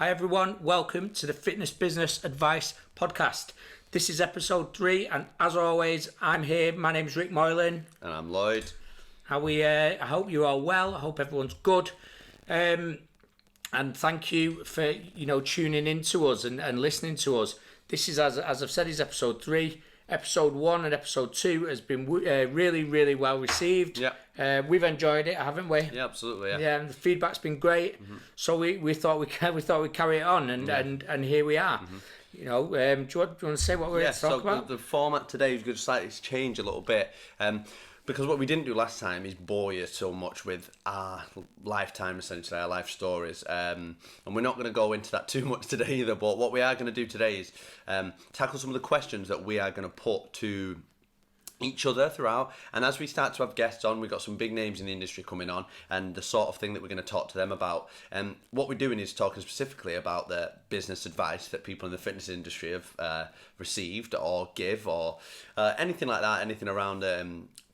Hi everyone, welcome to the Fitness Business Advice Podcast. This is episode 3 and as always I'm here. My name's Ric Moylan. And I'm Lloyd. I hope you are well. I hope everyone's good. And thank you for tuning in to us and listening to us. This is, as I've said, is episode 3. Episode 1 and episode 2 has been really well received. Yeah. We've enjoyed it, haven't we? Yeah, absolutely. Yeah. Yeah, and the feedback's been great. Mm-hmm. So we thought we'd carry it on, and here we are. Mm-hmm. Do you want to say what we're going to talk about? The format today is going to slightly change a little bit. Because what we didn't do last time is bore you so much with our lifetime, essentially, our life stories. And we're not going to go into that too much today either, but what we are going to do today is tackle some of the questions that we are going to put to each other throughout. And as we start to have guests on, we've got some big names in the industry coming on and the sort of thing that we're going to talk to them about. And what we're doing is talking specifically about the business advice that people in the fitness industry have received or give or anything like that, anything around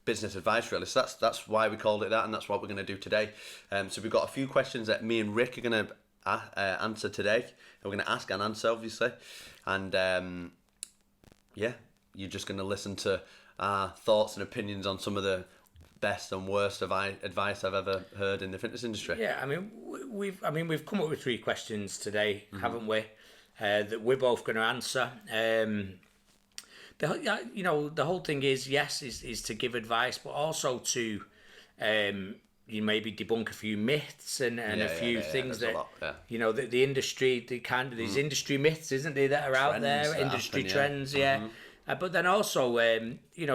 business advice really. So that's why we called it that, and that's what we're going to do today. So we've got a few questions that me and Ric are going to answer today. We're going to ask and answer, obviously, and you're just going to listen to our thoughts and opinions on some of the best and worst advice I've ever heard in the fitness industry. Yeah, I mean we've come up with 3 questions today, haven't we? That we're both going to answer. The whole thing is to give advice, but also to maybe debunk a few myths and a few things that the industry, these industry myths, isn't there, that are out there, industry trends, but then also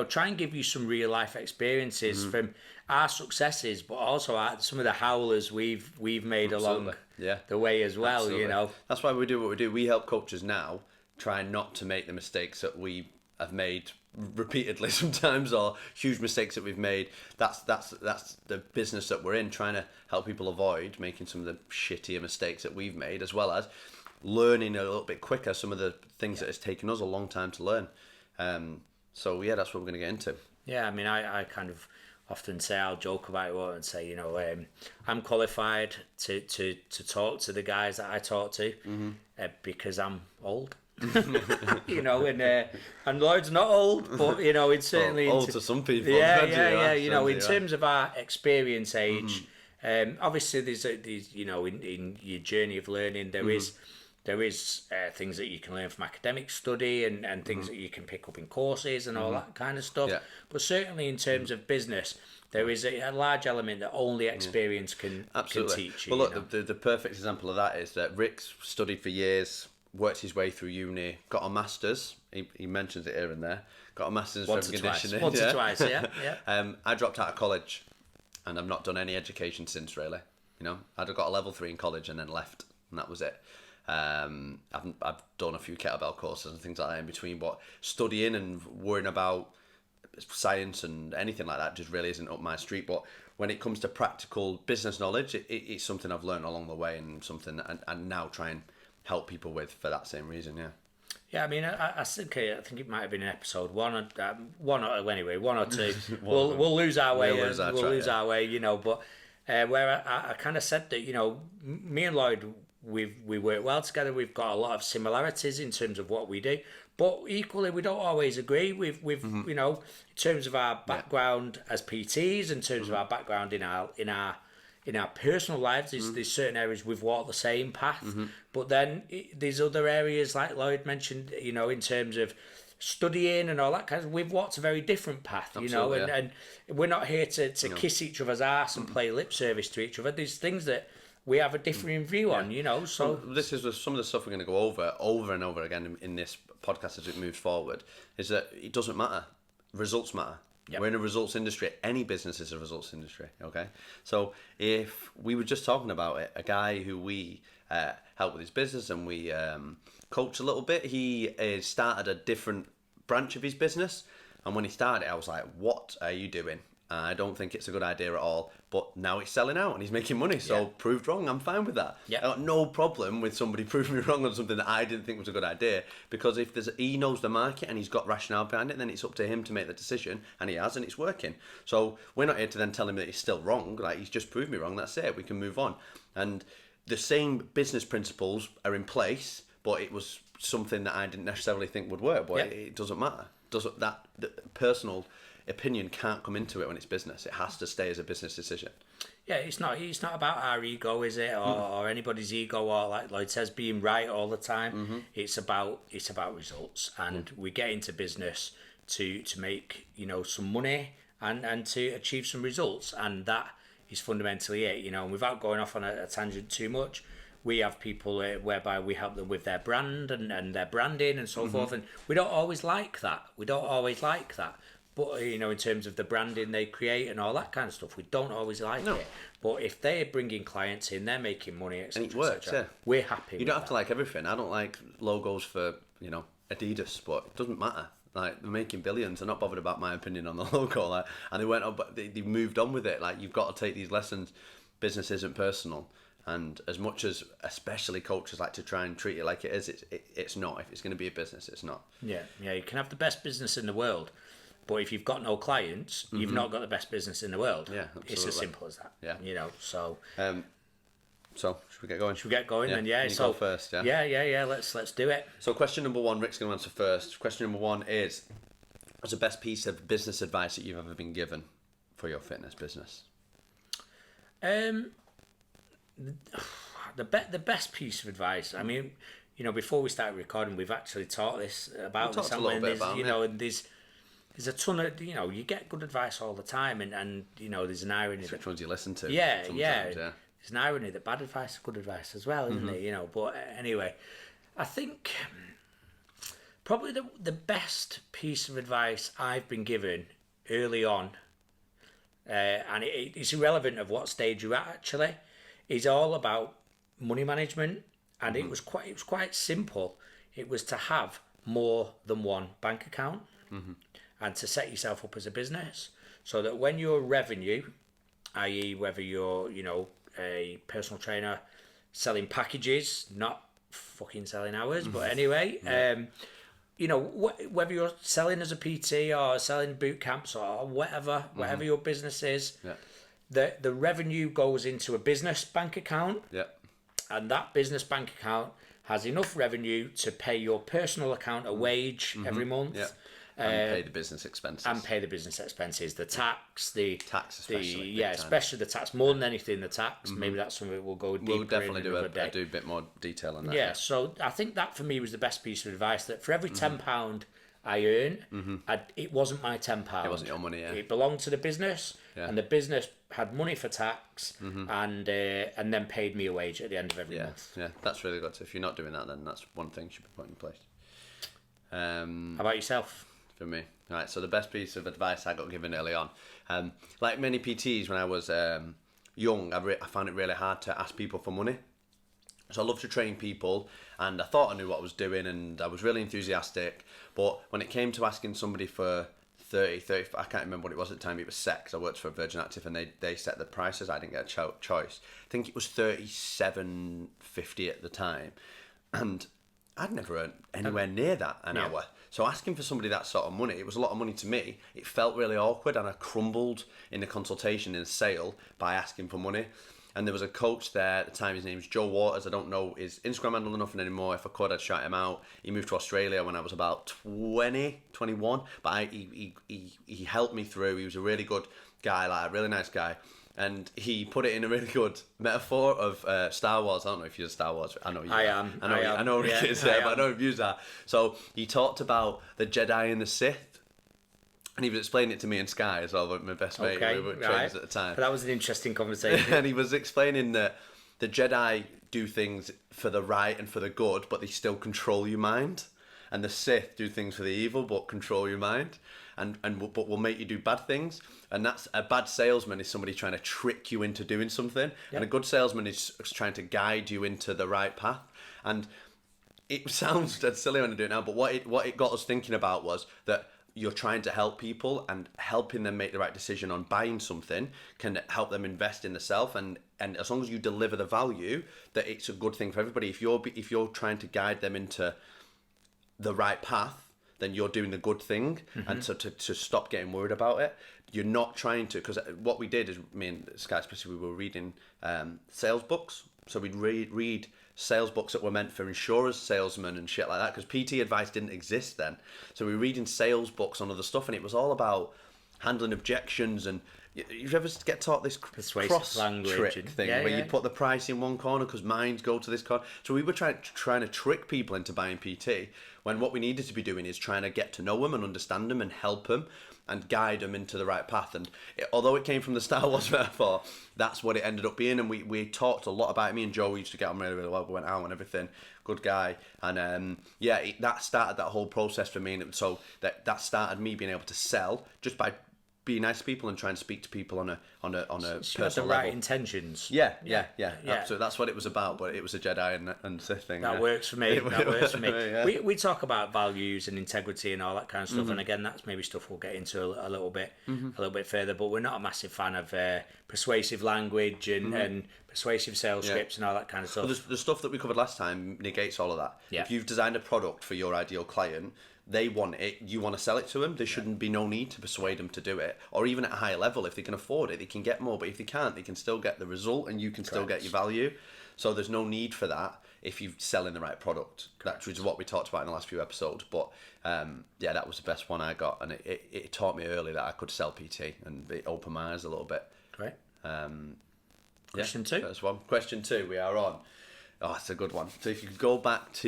try and give you some real life experiences from our successes, but also some of the howlers we've made along the way as well. Absolutely. That's why we do what we do. We help coaches now try not to make the mistakes that we have made repeatedly sometimes, or huge mistakes that we've made. That's the business that we're in, trying to help people avoid making some of the shittier mistakes that we've made, as well as learning a little bit quicker some of the things that it's taken us a long time to learn. So that's what we're going to get into. Yeah, I mean, I kind of often say, I'll joke about it and say, I'm qualified to talk to the guys that I talk to because I'm old. And Lloyd's not old, but it's certainly old to some people. In terms of our experience age, obviously there's in your journey of learning there is things that you can learn from academic study and things that you can pick up in courses and all that kind of stuff. But certainly in terms of business, there is a large element that only experience can teach you. Well, look, the perfect example of that is that Ric's studied for years, worked his way through uni, got a master's. He mentions it here and there. Got a master's in strength conditioning. Once or twice, yeah. I dropped out of college, and I've not done any education since, really. I'd got a level 3 in college and then left, and that was it. I've done a few kettlebell courses and things like that in between, but studying and worrying about science and anything like that just really isn't up my street. But when it comes to practical business knowledge, it's something I've learned along the way, and something I now try and help people with for that same reason. I mean, I think it might have been in episode 1 or 2. We'll lose our way. We'll lose our way. But where I kind of said that me and Lloyd, we work well together. We've got a lot of similarities in terms of what we do, but equally we don't always agree. We've in terms of our background as PTs, in terms of our background in our personal lives, there's certain areas we've walked the same path, but then there's other areas like Lloyd mentioned, in terms of studying and all that kind of, we've walked a very different path, and we're not here to kiss each other's arse and play lip service to each other. There's things that we have a differing view on, so... Well, this is some of the stuff we're going to go over and over again in this podcast as it moves forward, is that it doesn't matter. Results matter. Yep. We're in a results industry. Any business is a results industry, okay? So if we were just talking about it, a guy who we help with his business and we coach a little bit, he started a different branch of his business. And when he started, I was like, what are you doing? I don't think it's a good idea at all. But now it's selling out and he's making money. So proved wrong. I'm fine with that. I got no problem with somebody proving me wrong on something that I didn't think was a good idea. Because if he knows the market and he's got rationale behind it, then it's up to him to make the decision. And he has, and it's working. So we're not here to then tell him that he's still wrong. Like, he's just proved me wrong. That's it. We can move on. And the same business principles are in place, but it was something that I didn't necessarily think would work. But it doesn't matter. The personal opinion can't come into it when it's business. It has to stay as a business decision. Yeah, it's not about our ego, is it, or anybody's ego, or like Lloyd says, being right all the time. It's about results, and we get into business to make some money and to achieve some results, and that is fundamentally it. And without going off on a tangent too much, we have people whereby we help them with their brand and their branding and so forth, and we don't always like that. But, in terms of the branding they create and all that kind of stuff, we don't always like it. But if they're bringing clients in, they're making money, etc. And it works, we're happy. You don't have to like everything. I don't like logos for, Adidas, but it doesn't matter. Like, they're making billions. They're not bothered about my opinion on the logo. And they went on, but they moved on with it. Like, you've got to take these lessons. Business isn't personal. And as much as, especially coaches like to try and treat it like it is, it's not. If it's going to be a business, it's not. Yeah. You can have the best business in the world, but if you've got no clients, you've not got the best business in the world. Yeah, absolutely. It's as simple as that. Yeah. So... So, should we get going? Should we get going then? Yeah. So go first, yeah? Yeah. Let's do it. So question number one, Ric's going to answer first. Question number one is, what's the best piece of business advice that you've ever been given for your fitness business? The best piece of advice, I mean, before we started recording, we've actually talked about this. A little bit about it. And there's a ton of, you get good advice all the time, and there's an irony. Which ones you listen to? Yeah. There's an irony that bad advice is good advice as well, isn't it? But anyway, I think probably the best piece of advice I've been given early on, and it's irrelevant of what stage you're at actually, is all about money management, and it was quite simple. It was to have more than one bank account, and to set yourself up as a business, so that when your revenue, i.e. whether you're a personal trainer selling packages, not fucking selling hours, but anyway, whether you're selling as a PT or selling boot camps or whatever your business is, the revenue goes into a business bank account, and that business bank account has enough revenue to pay your personal account a wage every month. And pay the business expenses. The tax, especially. Especially the tax, more than anything, the tax. Maybe that's something we'll go deeper in. We'll definitely do a bit more detail on that. Yeah, so I think that for me was the best piece of advice, that for every £10 I earn, it wasn't my £10. It wasn't your money, It belonged to the business, and the business had money for tax, and then paid me a wage at the end of every month. Yeah, that's really good. So if you're not doing that, then that's one thing you should be putting in place. How about yourself? For me, right. So the best piece of advice I got given early on, like many PTs when I was young, I found it really hard to ask people for money. So I love to train people, and I thought I knew what I was doing, and I was really enthusiastic. But when it came to asking somebody for 30, I can't remember what it was at the time. It was set, 'cause I worked for Virgin Active, and they set the prices. I didn't get a choice. I think it was $37.50 at the time, and I'd never earned anywhere near that an hour. So asking for somebody that sort of money, it was a lot of money to me. It felt really awkward, and I crumbled in the consultation, in the sale, by asking for money. And there was a coach there at the time, his name's Joe Waters. I don't know his Instagram handle or nothing anymore. If I could, I'd shout him out. He moved to Australia when I was about 20, 21. But he helped me through. He was a really good guy, like a really nice guy. And he put it in a really good metaphor of Star Wars. I don't know if you're a Star Wars. I know you. I am. I know Rick is there, but I don't use that. So he talked about the Jedi and the Sith, and he was explaining it to me and Sky as well, my best mate. We were trainers at the time. But that was an interesting conversation. And he was explaining that the Jedi do things for the right and for the good, but they still control your mind. And the Sith do things for the evil, but control your mind, but will make you do bad things. And that's a bad salesman is somebody trying to trick you into doing something, and a good salesman is trying to guide you into the right path. And it sounds dead silly when I do it now, but what it got us thinking about was that you're trying to help people, and helping them make the right decision on buying something can help them invest in themselves, and as long as you deliver the value, that it's a good thing for everybody. If you're trying to guide them into the right path, then you're doing the good thing. And so to stop getting worried about it, you're not trying to, because what we did is, me and Sky especially, we were reading sales books, So we'd read sales books that were meant for insurers, salesmen and shit like that, because PT advice didn't exist then. So we were reading sales books on other stuff, and it was all about handling objections. And you ever get taught this cross trick thing where you put the price in one corner because minds go to this corner? So we were trying to trick people into buying PT, when what we needed to be doing is trying to get to know them and understand them and help them and guide them into the right path. And although it came from the Star Wars metaphor, that's what it ended up being. And we talked a lot about it. Me and Joe used to get on really, really well. We went out and everything. Good guy. And that started that whole process for me. And so that started me being able to sell just by being nice to people and trying to speak to people on a personal level. Right intentions. Yeah. Absolutely. That's what it was about. But it was a Jedi and Sith thing. That works for me. That works for me. Yeah. We talk about values and integrity and all that kind of stuff. And again, that's maybe stuff we'll get into a little bit further. But we're not a massive fan of persuasive language and persuasive sales scripts and all that kind of stuff. Well, the stuff that we covered last time negates all of that. Yeah. If you've designed a product for your ideal client, they want it, you want to sell it to them, there shouldn't be no need to persuade them to do it. Or even at a higher level, if they can afford it, they can get more. But if they can't, they can still get the result and you can still get your value. So there's no need for that if you're selling the right product. That is what we talked about in the last few episodes. But that was the best one I got. And it taught me early that I could sell PT, and it opened my eyes a little bit. Great. Question 2. That's one. Question 2, we are on. Oh, it's a good one. So if you could go back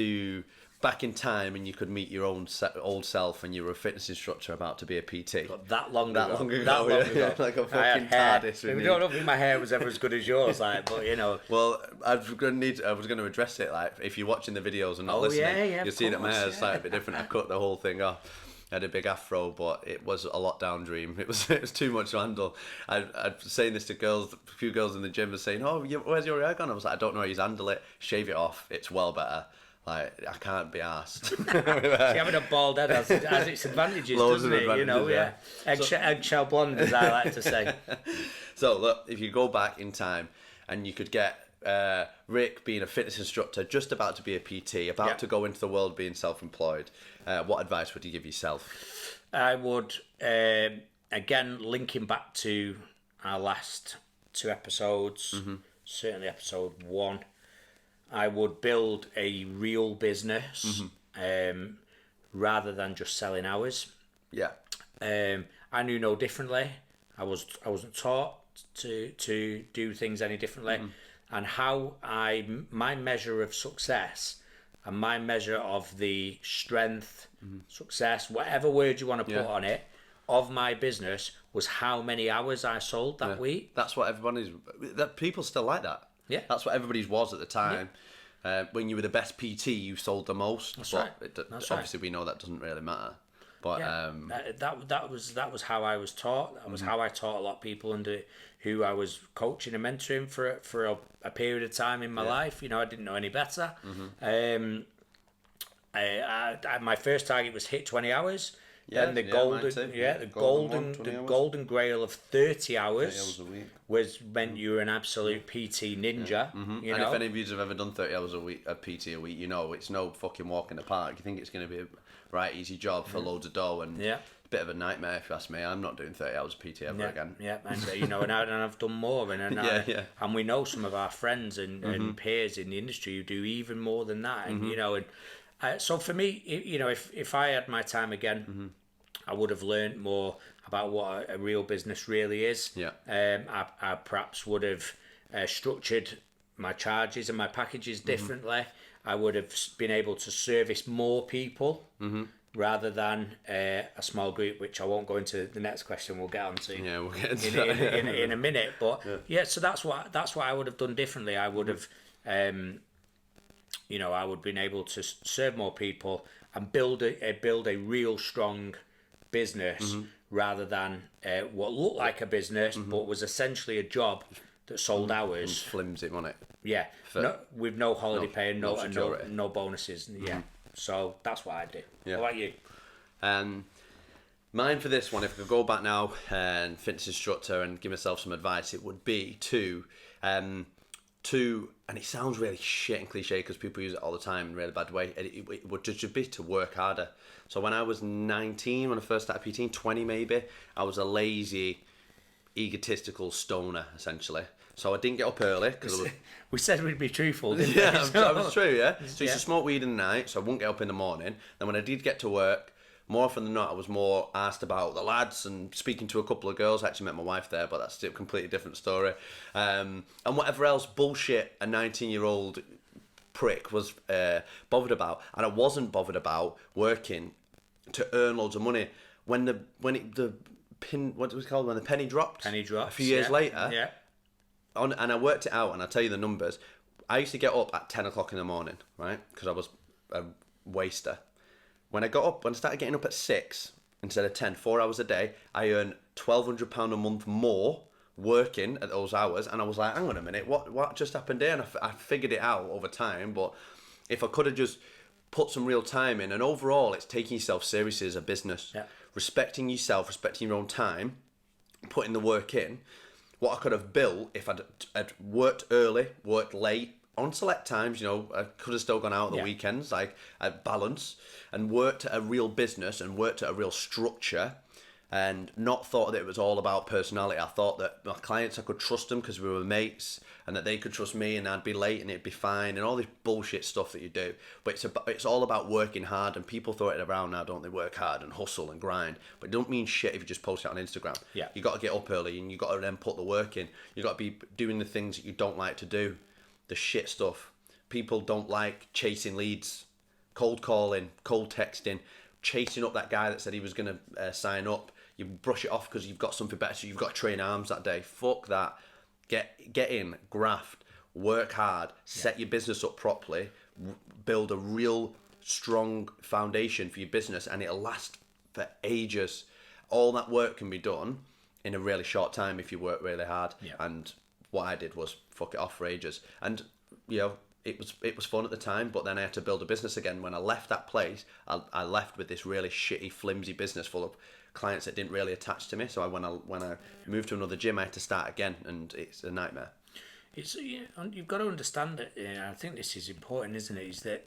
in time and you could meet your own old self and you were a fitness instructor about to be a PT. That long ago. Like a fucking TARDIS. I don't think my hair was ever as good as yours, but you know. Well, I was going to address it, like, if you're watching the videos and not listening, you'll see that my hair's slightly a bit different. I cut the whole thing off. I had a big afro, but it was a lockdown dream. It was too much to handle. I was saying this to girls, a few girls in the gym were saying, "Oh, where's your hair gone?" I was like, "I don't know how you handle it. Shave it off. It's well better." Like, I can't be arsed. See, having a bald head has its advantages, doesn't it? You know, eggshell blonde, as I like to say. So, look, if you go back in time and you could get Rick being a fitness instructor, just about to be a PT, about to go into the world being self-employed, what advice would you give yourself? I would, again, linking back to our last 2 episodes, certainly episode 1, I would build a real business rather than just selling hours. Yeah. I knew no differently. I wasn't taught to do things any differently. And my measure of success and my measure of the strength, success, whatever word you want to put on it, of my business was how many hours I sold that week. That's what people still like that. Yeah. That's what everybody's was at the time. Yeah. When you were the best PT, you sold the most. That's right. Obviously, we know that doesn't really matter. But that was how I was taught. That was how I taught a lot of people under who I was coaching and mentoring for a period of time in my life. You know, I didn't know any better. My first target was hit 20 hours. Yeah, and the golden grail of 30 hours, a week was meant you were an absolute PT ninja. You know? And if any of you have ever done 30 hours a week, a PT a week, you know it's no fucking walk in the park. You think it's going to be a right easy job for loads of dough, and a bit of a nightmare if you ask me. I'm not doing 30 hours PT ever again. Yeah, and you know, and I've done more, and we know some of our friends and peers in the industry who do even more than that, and you know, and so for me, you know, if I had my time again, I would have learned more about what a real business really is. Yeah. I perhaps would have structured my charges and my packages differently. I would have been able to service more people rather than a small group, which I won't go into the next question. We'll get onto. Yeah, we'll get into that in a minute. But so that's what I would have done differently. I would have, you know, I would have been able to serve more people and build a real strong business rather than what looked like a business but was essentially a job that sold hours. And flimsy on it. Yeah, with no holiday pay and no bonuses. Yeah, so that's what I do. Yeah. What about you? Mine for this one, if I could go back now and fitness instructor and give myself some advice, it would be to, and it sounds really shit and cliche because people use it all the time in a really bad way, it would just be to work harder. So when I was 19, when I first started PTing, 20 maybe, I was a lazy, egotistical stoner, essentially. So I didn't get up early because we said we'd be truthful, didn't we? Yeah, that was true. Yeah. So I used to smoke weed in the night, so I wouldn't get up in the morning. Then when I did get to work, more often than not, I was more asked about the lads and speaking to a couple of girls. I actually met my wife there, but that's a completely different story. And whatever else bullshit a 19-year-old prick was bothered about, and I wasn't bothered about working to earn loads of money. When the penny dropped, a few years later, and I worked it out, and I tell you the numbers. I used to get up at 10 o'clock in the morning, right? Because I was a waster. When I started getting up at 6 instead of 10, 4 hours a day, I earned £1,200 a month more working at those hours. And I was like, hang on a minute, what just happened there? And I figured it out over time. But if I could have just put some real time in, and overall, it's taking yourself seriously as a business, respecting yourself, respecting your own time, putting the work in. What I could have built if I'd worked early, worked late, on select times, I could have still gone out on the weekends, like at balance, and worked at a real business and worked at a real structure, and not thought that it was all about personality. I thought that my clients, I could trust them because we were mates, and that they could trust me, and I'd be late and it'd be fine, and all this bullshit stuff that you do. But it's all about working hard, and people throw it around now, don't they? Work hard and hustle and grind, but it don't mean shit if you just post it on Instagram. You got to get up early, and you got to then put the work in. You got to be doing the things that you don't like to do. The shit stuff. People don't like chasing leads, cold calling, cold texting, chasing up that guy that said he was going to sign up. You brush it off because you've got something better, so you've got to train arms that day. Fuck that. Get in, graft, work hard, set your business up properly, build a real strong foundation for your business, and it'll last for ages. All that work can be done in a really short time if you work really hard. And what I did was fuck it off for ages, and it was fun at the time, but then I had to build a business again. When I left that place, I left with this really shitty, flimsy business full of clients that didn't really attach to me. So when I moved to another gym, I had to start again, and it's a nightmare. You've got to understand that. I think this is important, isn't it? Is that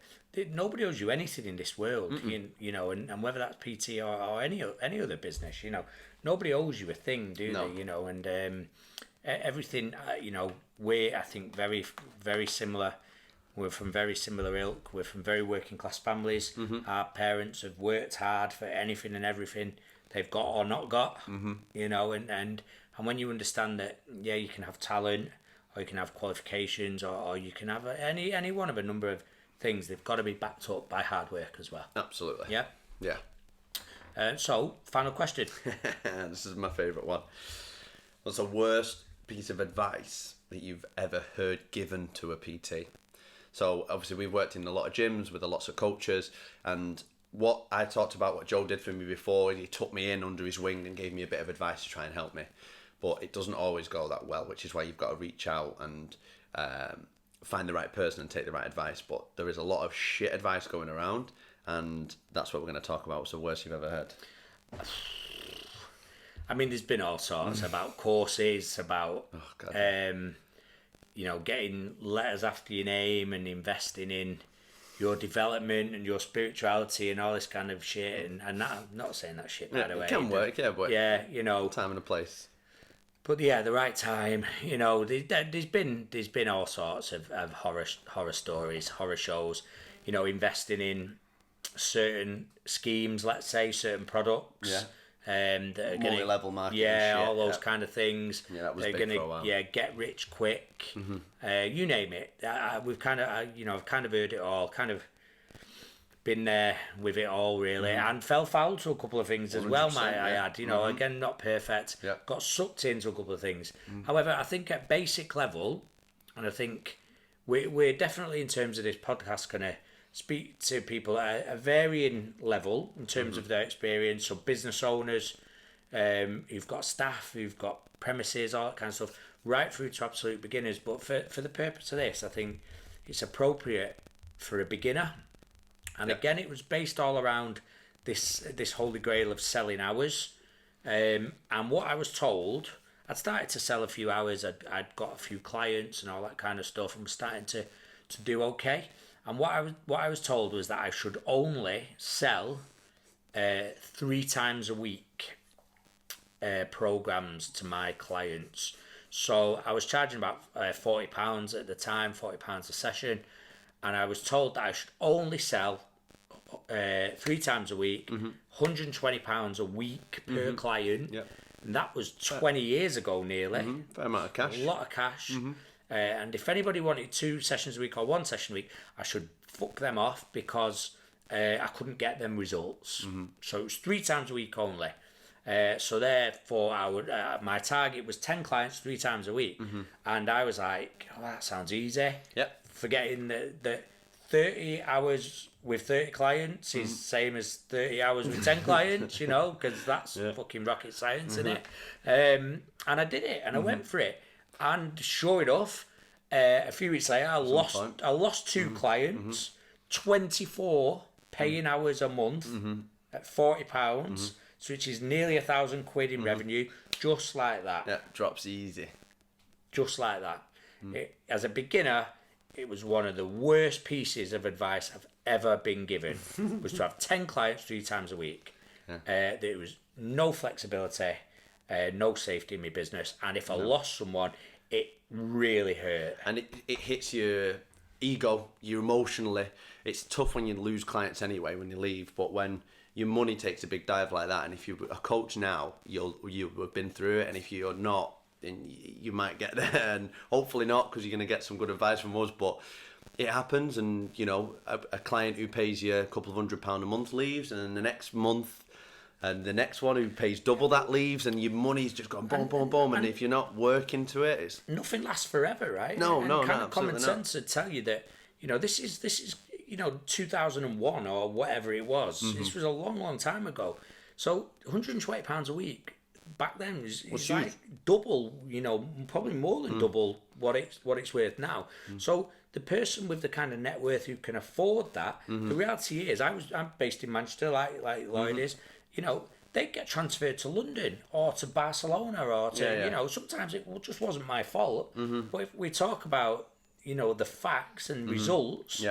nobody owes you anything in this world, and whether that's PT or any other business, nobody owes you a thing, do they? And everything, we're, I think, very, very similar. We're from very similar ilk. We're from very working class families. Our parents have worked hard for anything and everything they've got or not got. And when you understand that, you can have talent, or you can have qualifications, or you can have any one of a number of things. They've got to be backed up by hard work as well. Absolutely. Yeah. So, final question. This is my favourite one. What's the worst piece of advice that you've ever heard given to a PT? So obviously we've worked in a lot of gyms with lots of coaches, and what I talked about, what Joe did for me before, he took me in under his wing and gave me a bit of advice to try and help me. But it doesn't always go that well, which is why you've got to reach out and find the right person and take the right advice. But there is a lot of shit advice going around, and that's what we're going to talk about. What's the worst you've ever heard? I mean, there's been all sorts about courses, about getting letters after your name and investing in your development and your spirituality and all this kind of shit. And that, I'm not saying that shit by the way. It can work, but time and a place. But the right time. There's been all sorts of horror stories, horror shows. Investing in certain schemes, let's say certain products. That are multi-level marketing, all those kind of things. That was big for a while. Get rich quick. You name it. We've kind of, I've kind of heard it all. Kind of been there with it all, really, and fell foul to a couple of things as well. I add, again, not perfect. Got sucked into a couple of things. However, I think at basic level, and I think we're definitely in terms of this podcast going to speak to people at a varying level in terms of their experience. So business owners, who've got staff, who've got premises, all that kind of stuff, right through to absolute beginners. But for the purpose of this, I think it's appropriate for a beginner. And again, it was based all around this holy grail of selling hours. And what I was told, I'd started to sell a few hours. I'd got a few clients and all that kind of stuff, and was starting to do okay. And what I was told was that I should only sell 3 times a week programs to my clients. So I was charging about £40 at the time, £40 a session, and I was told that I should only sell 3 times a week, £120 a week per client. Yep. And that was 20 years ago nearly. Fair amount of cash. A lot of cash. And if anybody wanted 2 sessions a week or 1 session a week, I should fuck them off because I couldn't get them results. So it was 3 times a week only. So therefore, my target was 10 clients 3 times a week. And I was like, oh, that sounds easy. Yep. Forgetting that 30 hours with 30 clients is same as 30 hours with 10 clients, you know, because that's fucking rocket science, isn't it? And I did it, and I went for it. And sure enough, a few weeks later, I lost 2 clients, 24 paying hours a month at £40, which is nearly £1,000 in revenue, just like that. Yeah, drops easy. Just like that. As a beginner, it was one of the worst pieces of advice I've ever been given, was to have 10 clients 3 times a week. There was no flexibility, no safety in my business, and if I lost someone, it really hurt. And it hits your ego, you emotionally. It's tough when you lose clients anyway, when you leave, but when your money takes a big dive like that, and if you're a coach now, you have been through it, and if you're not, then you might get there, and hopefully not, because you're going to get some good advice from us, but it happens. And you know, a client who pays you a couple of £100 a month leaves, and then the next month and the next one who pays double that leaves, and your money's just gone boom, boom, boom, and if you're not working to it, it's nothing lasts forever, right? No, common sense would tell you that, you know, this is you know, 2001 or whatever it was. This was a long time ago. So £120 a week back then is like double, you know, probably more than double what it's worth now. So the person with the kind of net worth who can afford that, the reality is, I'm based in Manchester, like Lloyd is, you know, they get transferred to London or to Barcelona or to, you know, sometimes it just wasn't my fault. But if we talk about, you know, the facts and results,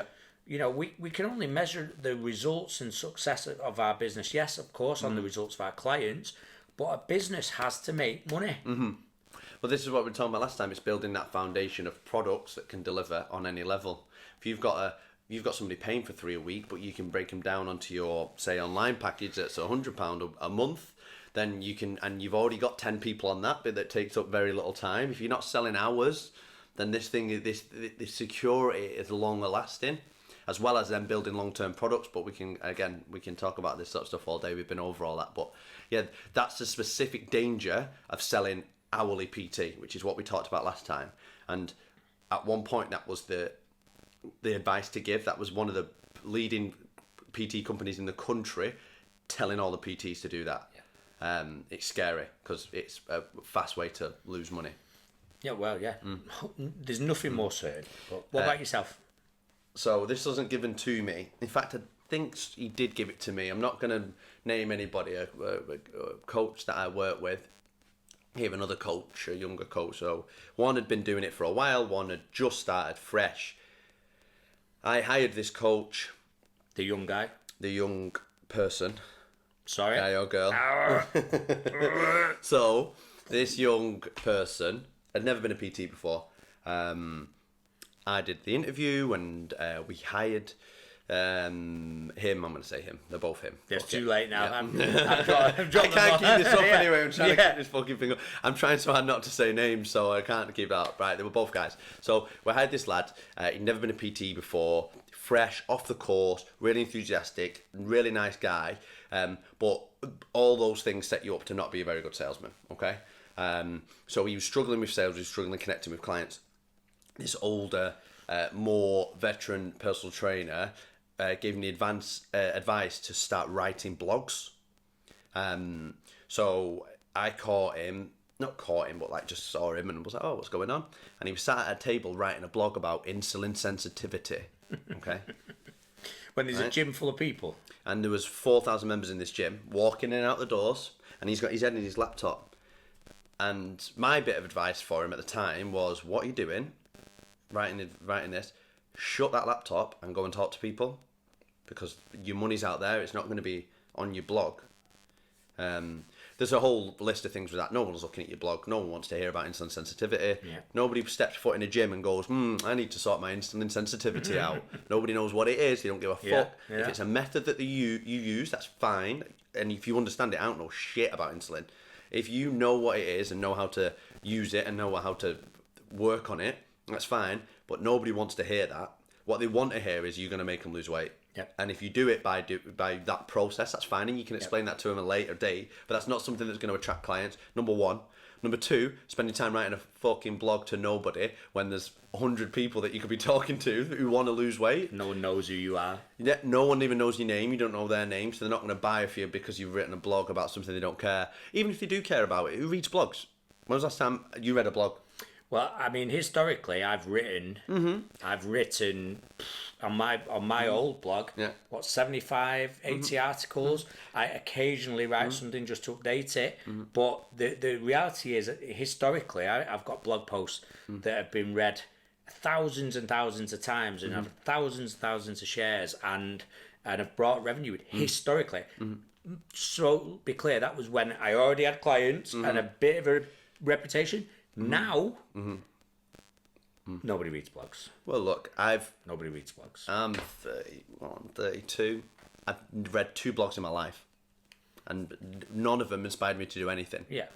you know, we can only measure the results and success of our business, yes, of course, on the results of our clients, but a business has to make money. Well, this is what we were talking about last time. It's building that foundation of products that can deliver on any level. If you've got somebody paying for 3 a week, but you can break them down onto your, say, online package that's £100 a month, then you can, and you've already got 10 people on that bit that takes up very little time. If you're not selling hours, then this security is longer lasting, as well as then building long-term products. But we can talk about this sort of stuff all day. We've been over all that, but yeah, that's the specific danger of selling hourly PT, which is what we talked about last time. And at one point, that was the advice to give. That was one of the leading PT companies in the country telling all the PTs to do that. It's scary because it's a fast way to lose money. Yeah, well, yeah. There's nothing more certain. But what about yourself? So this wasn't given to me. In fact, I think he did give it to me. I'm not going to name anybody. A coach that I work with. He had another coach, a younger coach. So one had been doing it for a while. One had just started fresh. I hired this coach. The young guy? The young person. Sorry? Guy or girl. So this young person had never been a PT before. I did the interview and we hired him. I'm going to say him. They're both him. It's too late now. Yeah. I can't keep this up anyway. I'm trying to keep this fucking thing up. I'm trying so hard not to say names, so I can't keep it up. Right, they were both guys. So we hired this lad. He'd never been a PT before. Fresh, off the course, really enthusiastic, really nice guy. But all those things set you up to not be a very good salesman, okay? So he was struggling with sales, he was struggling connecting with clients. This older, more veteran personal trainer gave him the advice to start writing blogs. So I not caught him, but like just saw him and was like, oh, what's going on? And he was sat at a table writing a blog about insulin sensitivity, okay? When there's a gym full of people. And there was 4,000 members in this gym, walking in and out the doors, and he's got his head in his laptop. And my bit of advice for him at the time was, what are you doing? Writing this, shut that laptop and go and talk to people, because your money's out there. It's not going to be on your blog. there's a whole list of things with that. No one's looking at your blog. No one wants to hear about insulin sensitivity. Yeah. Nobody steps foot in a gym and goes, I need to sort my insulin sensitivity out. Nobody knows what it is. They don't give a fuck. Yeah. If it's a method that you use, that's fine. And if you understand it, I don't know shit about insulin. If you know what it is and know how to use it and know how to work on it, that's fine. But nobody wants to hear that. What they want to hear is you're going to make them lose weight. Yep. And if you do it by that process, that's fine, and you can explain that to them a later date. But that's not something that's going to attract clients. Number one. Number two, spending time writing a fucking blog to nobody when there's 100 people that you could be talking to who want to lose weight. No one knows who you are. Yeah, no one even knows your name. You don't know their name, so they're not going to buy it for you because you've written a blog about something they don't care. Even if they do care about it, who reads blogs? When was the last time you read a blog? Well, I mean, historically, I've written on my old blog, 75, 80 articles. I occasionally write something just to update it. But the reality is that historically, I've got blog posts that have been read thousands and thousands of times and have thousands and thousands of shares and have brought revenue historically. So be clear, that was when I already had clients and a bit of a reputation. Now, nobody reads blogs. Well, look, Nobody reads blogs. I'm 31, 32. I've read 2 blogs in my life, and none of them inspired me to do anything. Yeah.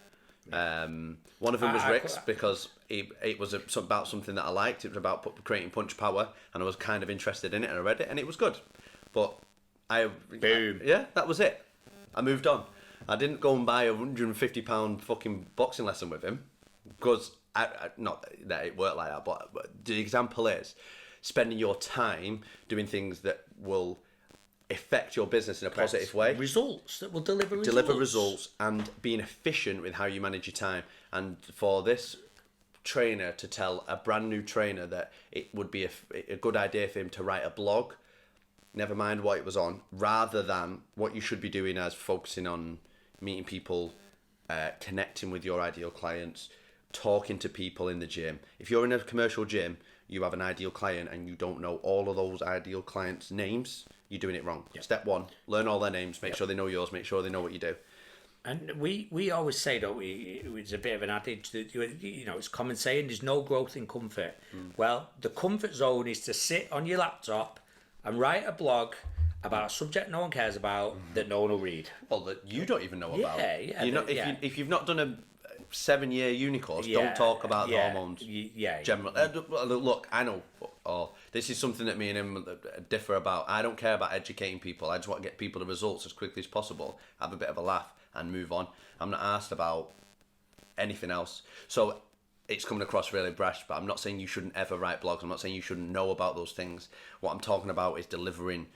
One of them was Ric's because it was about something that I liked. It was about creating punch power, and I was kind of interested in it, and I read it, and it was good. But that was it. I moved on. I didn't go and buy a £150 fucking boxing lesson with him because not that it worked like that. But the example is spending your time doing things that will affect your business in a positive way. Results that will deliver results and being efficient with how you manage your time. And for this trainer to tell a brand new trainer that it would be a good idea for him to write a blog, never mind what it was on, rather than what you should be doing as focusing on meeting people, connecting with your ideal clients, talking to people in the gym. If you're in a commercial gym, you have an ideal client and you don't know all of those ideal clients' names, you're doing it wrong. Yep. Step 1, learn all their names, make sure they know yours, make sure they know what you do. And we always say, don't we, it's a bit of an adage that, it's common saying, there's no growth in comfort. Well, the comfort zone is to sit on your laptop and write a blog about a subject no one cares about that no one will read. Well, that you don't even know about. Yeah. If you've not done a 7-year uni course, don't talk about the hormones. Generally. Look, I know. This is something that me and him differ about. I don't care about educating people. I just want to get people the results as quickly as possible, have a bit of a laugh, and move on. I'm not asked about anything else. So it's coming across really brash, but I'm not saying you shouldn't ever write blogs. I'm not saying you shouldn't know about those things. What I'm talking about is delivering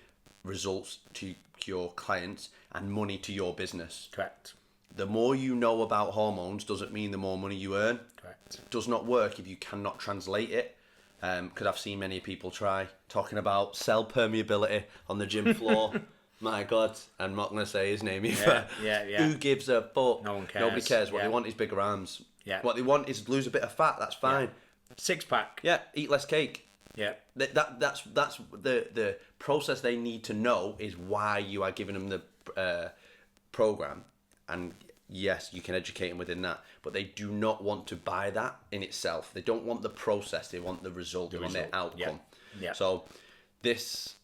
results to your clients and money to your business. Correct. The more you know about hormones doesn't mean the more money you earn. Correct. It does not work if you cannot translate it. Because I've seen many people try talking about cell permeability on the gym floor. My God, I'm not going to say his name either. Yeah. Who gives a fuck? No one cares. Nobody cares. What they want is bigger arms. Yeah. What they want is lose a bit of fat. That's fine. 6-pack. Yeah. Eat less cake. Yeah. That's the process they need to know is why you are giving them the program. And yes, you can educate them within that, but they do not want to buy that in itself. They don't want the process. They want the result. They want the outcome. Yeah. So this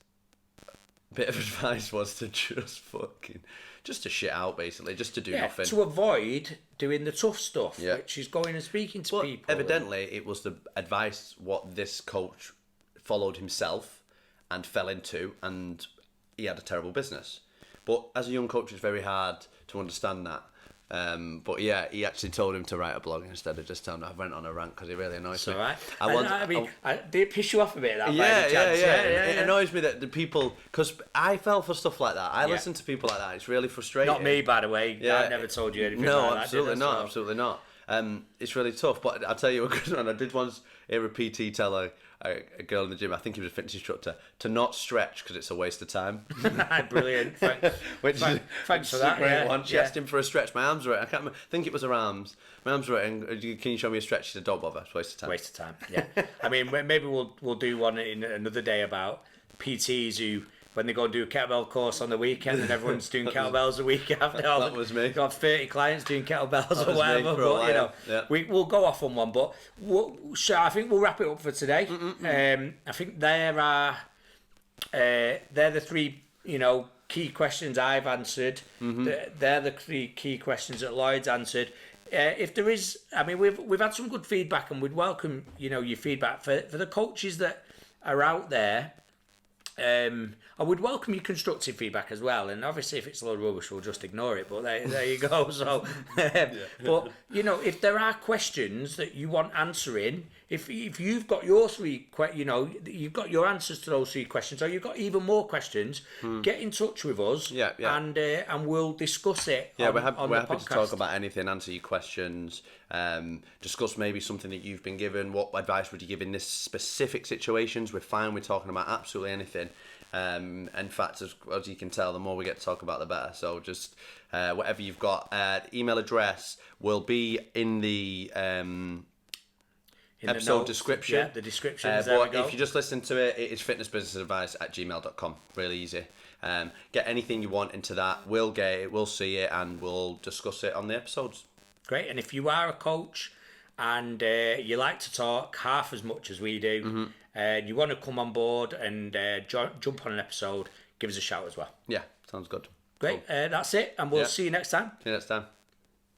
bit of advice was to just to shit out, basically, just to do nothing. To avoid doing the tough stuff, which is going and speaking to people. Evidently, it was the advice what this coach followed himself and fell into, and he had a terrible business. But as a young coach, it's very hard to understand that. But yeah, he actually told him to write a blog instead of just telling him. I went on a rant because it really annoys me. All right. Did it piss you off a bit? Yeah. It annoys me that the people, because I fell for stuff like that. I listen to people like that. It's really frustrating. Not me, by the way. I've never told you anything like that. No, absolutely not. It's really tough. But I'll tell you a good one. I did once hear a PT tell a girl in the gym, I think he was a fitness instructor, to not stretch because it's a waste of time. Brilliant. Thanks for that. Great one. She asked him for a stretch. My arms were I can't remember. I think it was her arms. My arms were can you show me a stretch? She said, don't bother. It's a waste of time. Waste of time. Yeah. I mean, maybe we'll do one in another day about PTs who when they go and do a kettlebell course on the weekend and everyone's doing kettlebells a week after. That was me. Got 30 clients doing kettlebells or whatever. But you know, we'll go off on one. But I think we'll wrap it up for today. I think they're the three, you know, key questions I've answered. They're the three key questions that Lloyd's answered. If there is, I mean, we've had some good feedback, and we'd welcome, you know, your feedback for the coaches that are out there. I would welcome your constructive feedback as well, and obviously if it's a load of rubbish we'll just ignore it, but there you go. So but you know, if there are questions that you want answering, if you've got your you know, you've got your answers to those three questions, or you've got even more questions, get in touch with us, and we'll discuss it. We're happy to talk about anything, answer your questions, discuss maybe something that you've been given. What advice would you give in this specific situations? We're fine with talking about absolutely anything. In fact, as you can tell, the more we get to talk about, the better. So just whatever you've got. Email address will be in the episode description. Yeah, the description. But if you just listen to it, it is fitnessbusinessadvice@gmail.com. Really easy. Get anything you want into that. We'll get it, we'll see it, and we'll discuss it on the episodes. Great. And if you are a coach and you like to talk half as much as we do, you want to come on board and jump on an episode, give us a shout as well. Yeah, sounds good. Great. Cool. That's it, and we'll see you next time. See you next time.